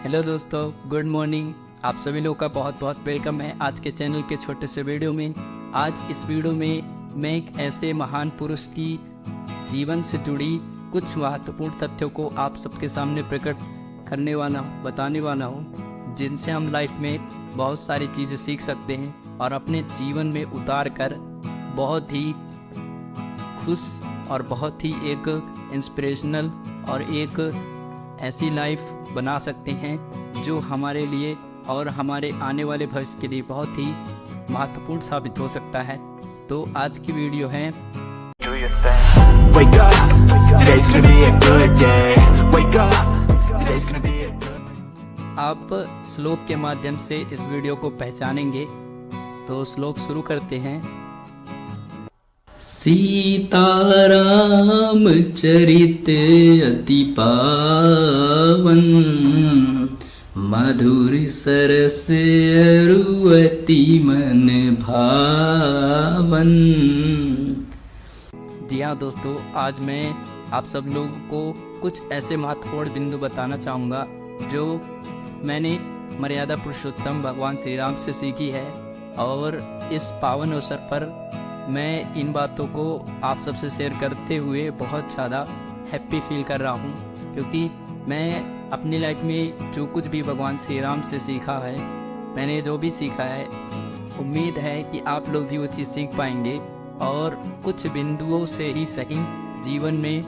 Hello दोस्तों, good morning. आप सभी लोगों का बहुत बहुत वेलकम है आज के चैनल के छोटे से वीडियो में। आज इस वीडियो में मैं एक ऐसे महान पुरुष की जीवन से जुड़ी कुछ महत्वपूर्ण तथ्यों को आप सबके सामने प्रकट करने वाला हूँ, बताने वाला हूँ, जिनसे हम लाइफ में बहुत सारी चीज़ें सीख सकते हैं और अपने जीवन में उतार कर बहुत ही खुश और बहुत ही एक इंस्पिरेशनल और एक ऐसी लाइफ बना सकते हैं जो हमारे लिए और हमारे आने वाले भविष्य के लिए बहुत ही महत्वपूर्ण साबित हो सकता है। तो आज की वीडियो है Wake up, today's gonna be a good day. Wake up, today's gonna be a good आप श्लोक के माध्यम से इस वीडियो को पहचानेंगे। तो श्लोक शुरू करते हैं। सीताराम चरित अति पावन, मधुर सरस अरुअति मन भावन। जी हाँ दोस्तों, आज मैं आप सब लोगों को कुछ ऐसे महत्वपूर्ण बिंदु बताना चाहूँगा जो मैंने मर्यादा पुरुषोत्तम भगवान श्री राम से सीखी है, और इस पावन अवसर पर मैं इन बातों को आप सबसे शेयर करते हुए बहुत ज़्यादा हैप्पी फील कर रहा हूँ, क्योंकि मैं अपनी लाइफ में जो कुछ भी भगवान श्री राम से सीखा है, मैंने जो भी सीखा है, उम्मीद है कि आप लोग भी वो चीज़ सीख पाएंगे और कुछ बिंदुओं से ही सही जीवन में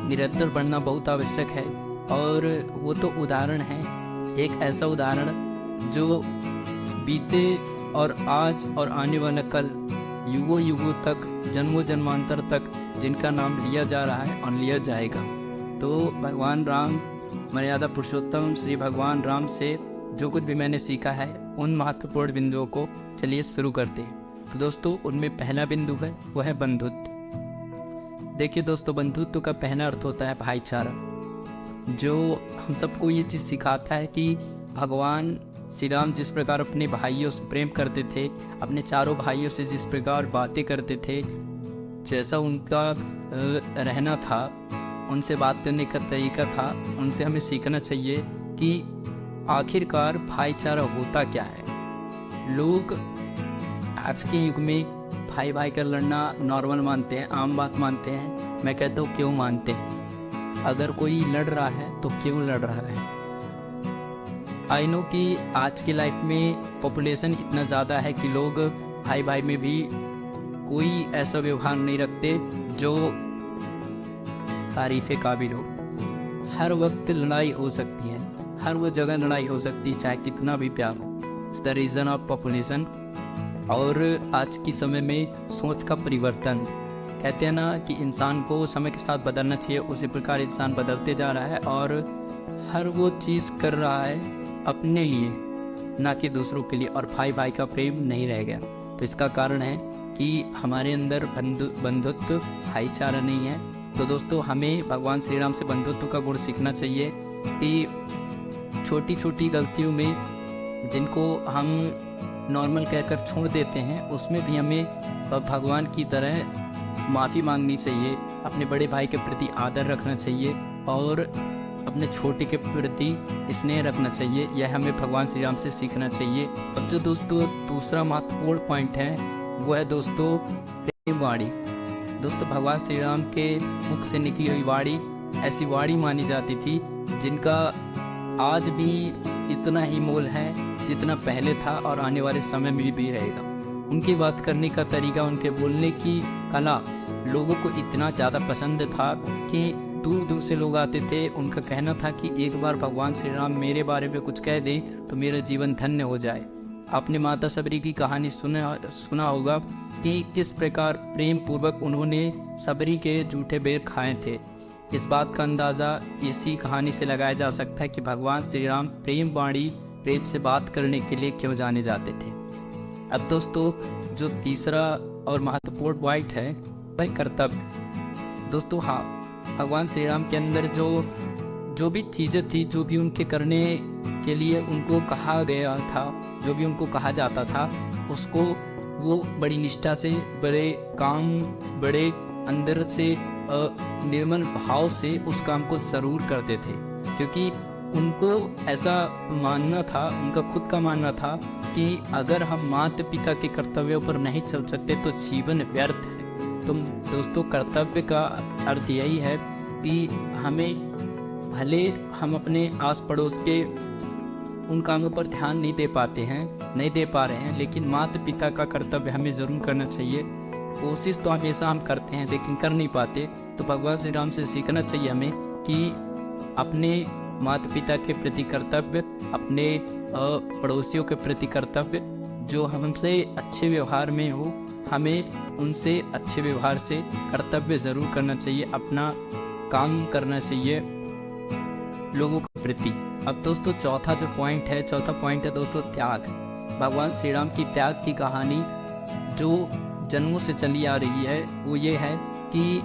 निरंतर बढ़ना बहुत आवश्यक है। और वो तो उदाहरण है, एक ऐसा उदाहरण जो बीते और आज और आने वाला कल युगों युगों तक, जन्मों जन्मांतर तक जिनका नाम लिया जा रहा है और लिया जाएगा। तो भगवान राम, मर्यादा पुरुषोत्तम श्री भगवान राम से जो कुछ भी मैंने सीखा है, उन महत्वपूर्ण बिंदुओं को चलिए शुरू करते हैं। तो दोस्तों, उनमें पहला बिंदु है वो है बंधुत्व। देखिए दोस्तों, बंधुत्व का पहला अर्थ होता है भाईचारा, जो हम सबको ये चीज़ सिखाता है कि भगवान श्री राम जिस प्रकार अपने भाइयों से प्रेम करते थे, अपने चारों भाइयों से जिस प्रकार बातें करते थे, जैसा उनका रहना था, उनसे बात करने का तरीका था, उनसे हमें सीखना चाहिए कि आखिरकार भाईचारा होता क्या है। लोग आज के युग में भाई भाई का लड़ना नॉर्मल मानते हैं, आम बात मानते हैं। मैं कहता हूँ क्यों मानते हैं? अगर कोई लड़ रहा है तो क्यों लड़ रहा है? आई नो कि आज की लाइफ में पॉपुलेशन इतना ज़्यादा है कि लोग भाई भाई में भी कोई ऐसा व्यवहार नहीं रखते जो तारीफ़े काबिल हो। हर वक्त लड़ाई हो सकती है, हर वो जगह लड़ाई हो सकती है, चाहे कितना भी प्यार हो। It's the reason of population. और आज की समय में सोच का परिवर्तन, कहते हैं ना कि इंसान को समय के साथ बदलना चाहिए, उसी प्रकार इंसान बदलते जा रहा है और हर वो चीज़ कर रहा है अपने लिए, ना कि दूसरों के लिए, और भाई भाई का प्रेम नहीं रह गया। तो इसका कारण है कि हमारे अंदर बंधुत्व, भाईचारा नहीं है। तो दोस्तों, हमें भगवान श्री राम से बंधुत्व का गुण सीखना चाहिए कि छोटी छोटी गलतियों में जिनको हम नॉर्मल कहकर छोड़ देते हैं, उसमें भी हमें भगवान की तरह माफ़ी मांगनी चाहिए, अपने बड़े भाई के प्रति आदर रखना चाहिए और अपने छोटे के प्रति स्नेह रखना चाहिए। यह हमें भगवान श्री राम से सीखना चाहिए। अब जो दोस्तों दूसरा महत्वपूर्ण पॉइंट है वो है दोस्तों प्रेम वाणी। दोस्तों, भगवान श्री राम के मुख से निकली हुई वाणी ऐसी वाणी मानी जाती थी जिनका आज भी इतना ही मोल है जितना पहले था और आने वाले समय में भी रहेगा। उनकी बात करने का तरीका, उनके बोलने की कला लोगों को इतना ज़्यादा पसंद था कि दूर दूर से लोग आते थे। उनका कहना था कि एक बार भगवान श्री राम मेरे बारे में कुछ कह दे तो मेरा जीवन धन्य हो जाए। आपने माता सबरी की कहानी सुना होगा कि किस प्रकार प्रेम पूर्वक उन्होंने सबरी के जूठे बेर खाए थे। इस बात का अंदाज़ा इसी कहानी से लगाया जा सकता है कि भगवान श्री राम प्रेम वाणी, प्रेम से बात करने के लिए क्यों जाने जाते थे। अब दोस्तों, जो तीसरा और महत्वपूर्ण पॉइंट है वह कर्तव्य। दोस्तों, हाँ, भगवान श्री राम के अंदर जो भी चीज़ें थी, जो भी उनके करने के लिए उनको कहा गया था, जो भी उनको कहा जाता था, उसको वो बड़ी निष्ठा से, बड़े काम, बड़े अंदर से निर्मल भाव से उस काम को ज़रूर करते थे, क्योंकि उनको ऐसा मानना था, उनका खुद का मानना था कि अगर हम माता पिता के कर्तव्यों पर नहीं चल सकते तो जीवन व्यर्थ है। तो दोस्तों, कर्तव्य का अर्थ यही है कि हमें, भले हम अपने आस पड़ोस के उन कामों पर ध्यान नहीं दे पाते हैं, नहीं दे पा रहे हैं, लेकिन माता पिता का कर्तव्य हमें ज़रूर करना चाहिए। कोशिश तो हमेशा हम करते हैं लेकिन कर नहीं पाते। तो भगवान श्री राम से सीखना चाहिए हमें कि अपने माता पिता के प्रति कर्तव्य, अपने पड़ोसियों के प्रति कर्तव्य, जो हमसे अच्छे व्यवहार में हो, हमें उनसे अच्छे व्यवहार से कर्तव्य ज़रूर करना चाहिए, अपना काम करना चाहिए लोगों के प्रति। अब दोस्तों, चौथा पॉइंट है दोस्तों त्याग। भगवान श्री राम की त्याग की कहानी जो जन्मों से चली आ रही है वो ये है कि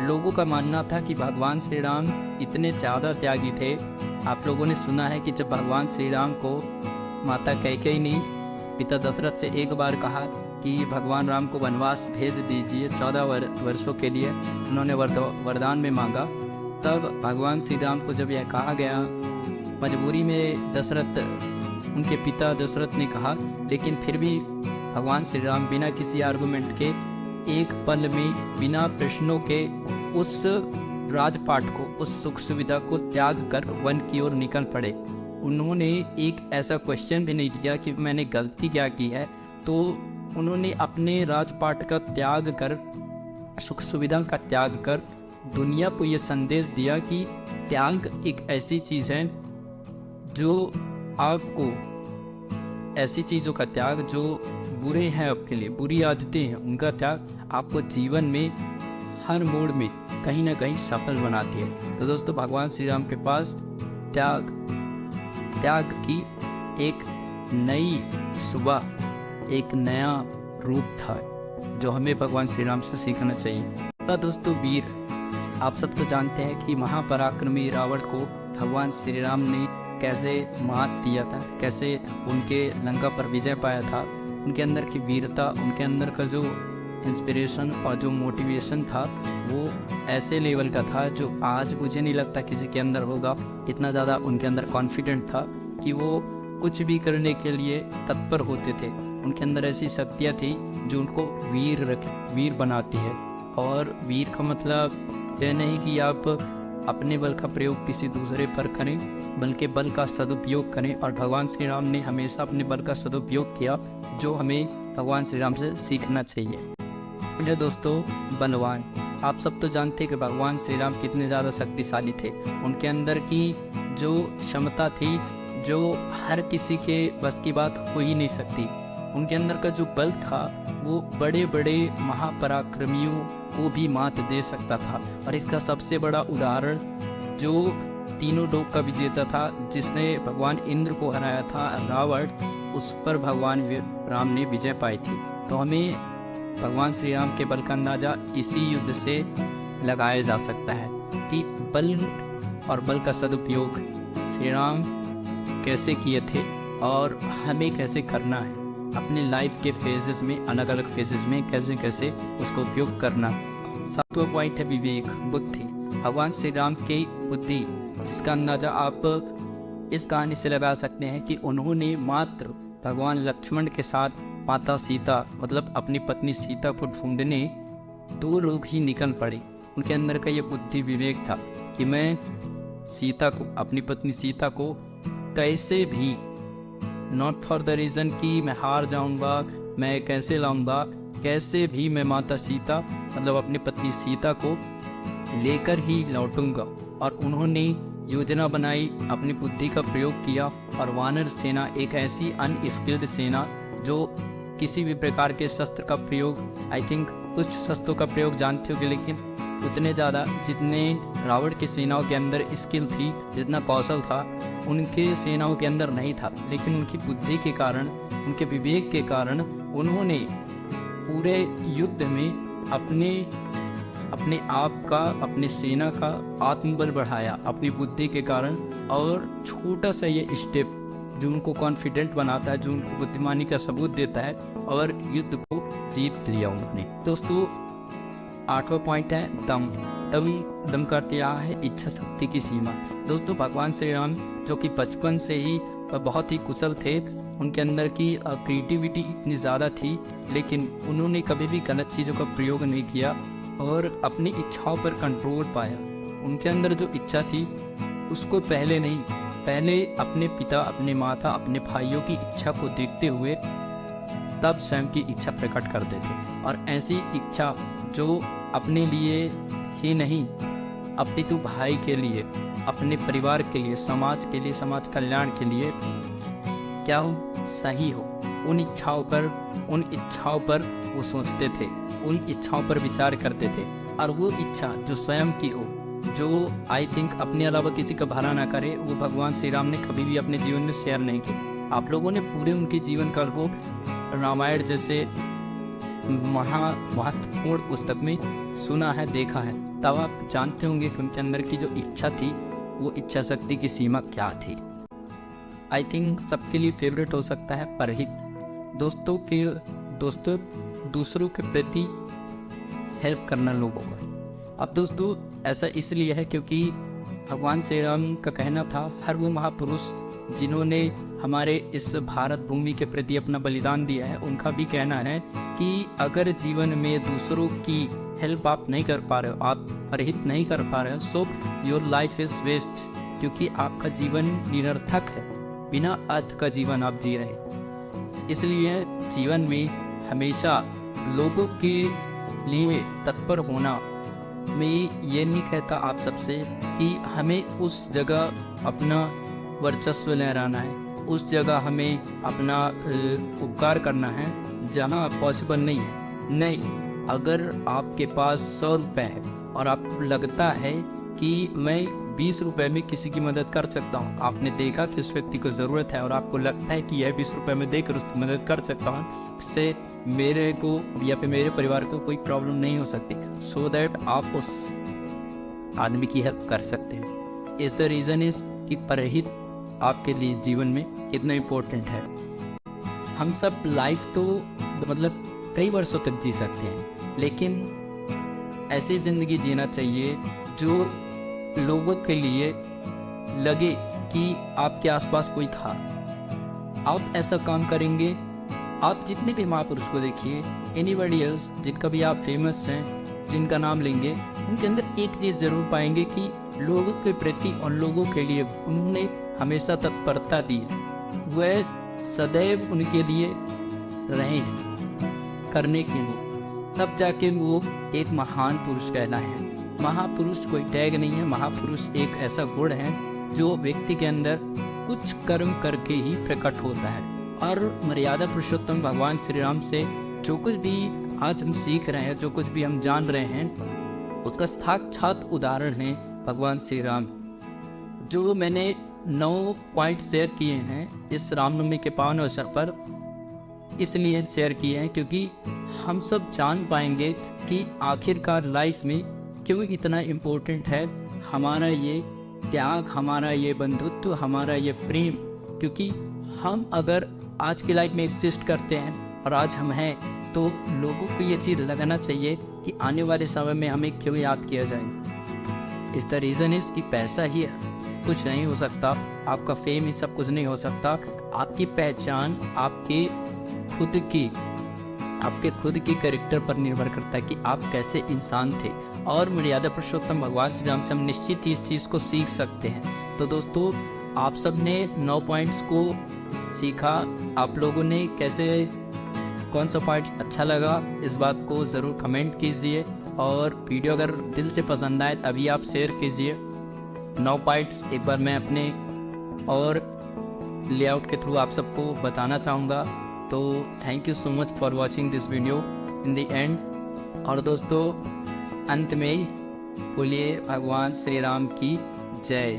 लोगों का मानना था कि भगवान श्री राम इतने ज़्यादा त्यागी थे। आप लोगों ने सुना है कि जब भगवान श्री राम को माता कैकेयी ने पिता दशरथ से एक बार कहा कि भगवान राम को वनवास भेज दीजिए 14 वर्षों के लिए, उन्होंने वरदान में मांगा। तब भगवान श्री राम को जब यह कहा गया, मजबूरी में दशरथ, उनके पिता दशरथ ने कहा, लेकिन फिर भी भगवान श्री राम बिना किसी आर्गुमेंट के, एक पल में, बिना प्रश्नों के, उस राजपाट को, उस सुख सुविधा को त्याग कर वन की ओर निकल पड़े। उन्होंने एक ऐसा क्वेश्चन भी नहीं किया कि मैंने गलती क्या की है। तो उन्होंने अपने राजपाट का त्याग कर, सुख सुविधा का त्याग कर दुनिया को ये संदेश दिया कि त्याग एक ऐसी चीज़ है जो आपको, ऐसी चीज़ों का त्याग जो बुरे हैं आपके लिए, बुरी आदतें हैं, उनका त्याग आपको जीवन में हर मोड़ में कहीं ना कहीं सफल बनाती है। तो दोस्तों, भगवान श्री राम के पास त्याग की एक नई सुबह, एक नया रूप था जो हमें भगवान श्री राम से सीखना चाहिए। तो दोस्तों, वीर, आप सब तो जानते हैं कि महापराक्रमी रावण को भगवान श्री राम ने कैसे मात दिया था, कैसे उनके लंका पर विजय पाया था। उनके अंदर की वीरता, उनके अंदर का जो इंस्पिरेशन और जो मोटिवेशन था वो ऐसे लेवल का था जो आज मुझे नहीं लगता किसी के अंदर होगा। इतना ज़्यादा उनके अंदर कॉन्फिडेंट था कि वो कुछ भी करने के लिए तत्पर होते थे। उनके अंदर ऐसी शक्तियाँ थी जो उनको वीर बनाती है। और वीर का मतलब यह नहीं कि आप अपने बल का प्रयोग किसी दूसरे पर करें, बल्कि बल का सदुपयोग करें। और भगवान श्री राम ने हमेशा अपने बल का सदुपयोग किया, जो हमें भगवान श्री राम से सीखना चाहिए। मेरे दोस्तों, बलवान, आप सब तो जानते हैं कि भगवान श्री राम कितने ज़्यादा शक्तिशाली थे। उनके अंदर की जो क्षमता थी, जो हर किसी के बस की बात हो ही नहीं सकती। उनके अंदर का जो बल था वो बड़े बड़े महापराक्रमियों को भी मात दे सकता था। और इसका सबसे बड़ा उदाहरण जो तीनों लोक का विजेता था, जिसने भगवान इंद्र को हराया था, रावण, उस पर भगवान राम ने विजय पाई थी। तो हमें भगवान श्री राम के बल का अंदाज़ा इसी युद्ध से लगाया जा सकता है कि बल और बल का सदुपयोग श्री राम कैसे किए थे और हमें कैसे करना है अपने लाइफ के फेजेस में, अलग अलग फेजेस में कैसे कैसे उसको उपयोग करना। 7वां पॉइंट है विवेक, बुद्धि। भगवान श्री राम की बुद्धि, जिसका अंदाज़ा आप इस कहानी से लगा सकते हैं कि उन्होंने मात्र भगवान लक्ष्मण के साथ माता सीता, मतलब अपनी पत्नी सीता को ढूंढने 2 लोग ही निकल पड़े। उनके अंदर का ये बुद्धि विवेक था कि मैं सीता को, अपनी पत्नी सीता को कैसे भी, नॉट फॉर द रीज़न कि मैं हार जाऊंगा, मैं कैसे लाऊंगा, कैसे भी मैं माता सीता, मतलब अपनी पत्नी सीता को लेकर ही लौटूंगा। और उन्होंने योजना बनाई, अपनी बुद्धि का प्रयोग किया और वानर सेना, एक ऐसी अनस्किल्ड सेना जो किसी भी प्रकार के शस्त्र का प्रयोग, आई थिंक कुछ शस्त्रों का प्रयोग जानते होंगे, लेकिन उतने ज़्यादा जितने रावण की सेनाओं के अंदर स्किल थी, जितना कौशल था, उनके सेनाओं के अंदर नहीं था। लेकिन उनकी बुद्धि के कारण, उनके विवेक के कारण उन्होंने पूरे युद्ध में अपने आप का, अपनी सेना का आत्मबल बढ़ाया अपनी बुद्धि के कारण। और छोटा सा ये स्टेप जो उनको कॉन्फिडेंट बनाता है, जो उनको बुद्धिमानी का सबूत देता है, और युद्ध को जीत लिया उन्होंने। दोस्तों, 8वां पॉइंट है दम। दम कर दिया है इच्छा शक्ति की सीमा। दोस्तों भगवान श्री राम जो कि बचपन से ही बहुत ही कुशल थे, उनके अंदर की क्रिएटिविटी इतनी ज़्यादा थी, लेकिन उन्होंने कभी भी गलत चीज़ों का प्रयोग नहीं किया और अपनी इच्छाओं पर कंट्रोल पाया। उनके अंदर जो इच्छा थी उसको पहले अपने पिता, अपने माता, अपने भाइयों की इच्छा को देखते हुए तब स्वयं की इच्छा प्रकट करते थे। और ऐसी इच्छा जो अपने लिए ही नहीं अपितु भाई के लिए, अपने परिवार के लिए, समाज के लिए, समाज कल्याण के लिए क्या हो, सही हो, उन इच्छाओं पर वो सोचते थे, उन इच्छाओं पर विचार करते थे। और वो इच्छा जो स्वयं की हो, जो आई थिंक अपने अलावा किसी का भला ना करे, वो भगवान श्री राम ने कभी भी अपने जीवन में शेयर नहीं की। आप लोगों ने पूरे उनके जीवन काल को रामायण जैसे महत्वपूर्ण पुस्तक में सुना है, देखा है, तब आप जानते होंगे कि उनके अंदर की जो इच्छा थी वो इच्छा शक्ति की सीमा क्या थी। आई थिंक सबके लिए फेवरेट हो सकता है परहित, दोस्तों दूसरों के प्रति हेल्प करना लोगों को। अब दोस्तों ऐसा इसलिए है क्योंकि भगवान श्री राम का कहना था, हर वो महापुरुष जिन्होंने हमारे इस भारत भूमि के प्रति अपना बलिदान दिया है, उनका भी कहना है कि अगर जीवन में दूसरों की हेल्प आप नहीं कर पा रहे हो, आप परहित नहीं कर पा रहे हो, so your life is waste, क्योंकि आपका जीवन निरर्थक है, बिना अर्थ का जीवन आप जी रहे हैं। इसलिए जीवन में हमेशा लोगों के लिए तत्पर होना, मैं ये नहीं कहता आप सबसे कि हमें उस जगह अपना वर्चस्व लहराना है, उस जगह हमें अपना उपकार करना है जहाँ पॉसिबल नहीं है। नहीं, अगर आपके पास 100 रुपये है और आपको लगता है कि मैं 20 रुपये में किसी की मदद कर सकता हूँ, आपने देखा कि उस व्यक्ति को ज़रूरत है और आपको लगता है कि यह 20 रुपये में देकर उसकी मदद कर सकता हूँ, इससे मेरे को या फिर मेरे परिवार को कोई प्रॉब्लम नहीं हो सकती, सो दैट आप उस आदमी की हेल्प कर सकते हैं। इस द रीज़न इज़ कि परहित आपके लिए जीवन में कितना इम्पोर्टेंट है। हम सब लाइफ तो मतलब कई वर्षों तक जी सकते हैं, लेकिन ऐसी ज़िंदगी जीना चाहिए जो लोगों के लिए लगे कि आपके आसपास कोई था। आप ऐसा काम करेंगे, आप जितने भी महापुरुष को देखिए, एनीबॉडी एल्स जिनका भी आप फेमस हैं, जिनका नाम लेंगे, उनके अंदर एक चीज़ ज़रूर पाएंगे कि लोगों के प्रति और लोगों के लिए उन्होंने हमेशा तत्परता दी है, वह सदैव उनके लिए रहे हैं करने के लिए, तब जाके वो एक महान पुरुष कहना है। महापुरुष कोई टैग नहीं है, महापुरुष एक ऐसा गुण है जो व्यक्ति के अंदर कुछ कर्म करके ही प्रकट होता है। और मर्यादा पुरुषोत्तम भगवान श्री राम से जो कुछ भी आज हम सीख रहे हैं, जो कुछ भी हम जान रहे हैं, उसका साक्षात उदाहरण है भगवान श्री राम। जो मैंने 9 पॉइंट शेयर किए हैं इस रामनवमी के पावन अवसर पर, इसलिए शेयर किए हैं क्योंकि हम सब जान पाएंगे कि आखिरकार लाइफ में क्यों इतना इम्पोर्टेंट है हमारा ये त्याग, हमारा ये बंधुत्व, हमारा ये प्रेम। क्योंकि हम अगर आज की लाइफ में एग्जिस्ट करते हैं और आज हम हैं, तो लोगों को ये चीज़ लगाना चाहिए कि आने वाले समय में हमें क्यों याद किया जाए। इस द रीज़न इज़ कि पैसा ही कुछ नहीं हो सकता, आपका फेम ही सब कुछ नहीं हो सकता। आपकी पहचान आपके खुद की कैरेक्टर पर निर्भर करता है कि आप कैसे इंसान थे। और मर्यादा पुरुषोत्तम भगवान श्री राम से हम निश्चित ही इस चीज़ को सीख सकते हैं। तो दोस्तों, आप सब ने 9 पॉइंट्स को सीखा, आप लोगों ने कैसे, कौन सा पॉइंट्स अच्छा लगा, इस बात को ज़रूर कमेंट कीजिए। और वीडियो अगर दिल से पसंद आए तभी आप शेयर कीजिए। 9 पॉइंट्स एक बार मैं अपने और लेआउट के थ्रू आप सबको बताना चाहूँगा। तो thank you so much for watching this video in the end. और दोस्तों, अंत में बोलिए भगवान श्री राम की जय।